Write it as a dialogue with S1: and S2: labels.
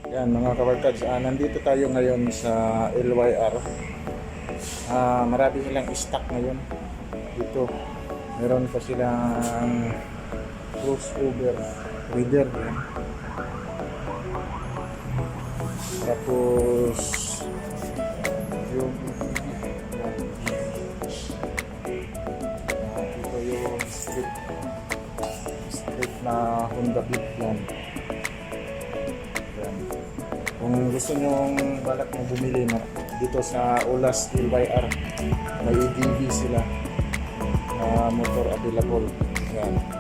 S1: Yan mga kabarkads, nandito tayo ngayon sa LYR. Marami silang stock ngayon dito. Meron pa silang crossover reader yan. Tapos yung ito yung strip na Honda Beat yan. Kung gusto nyong balak mo bumili na dito sa Ulas LYR, may EDV sila na motor available. Yan.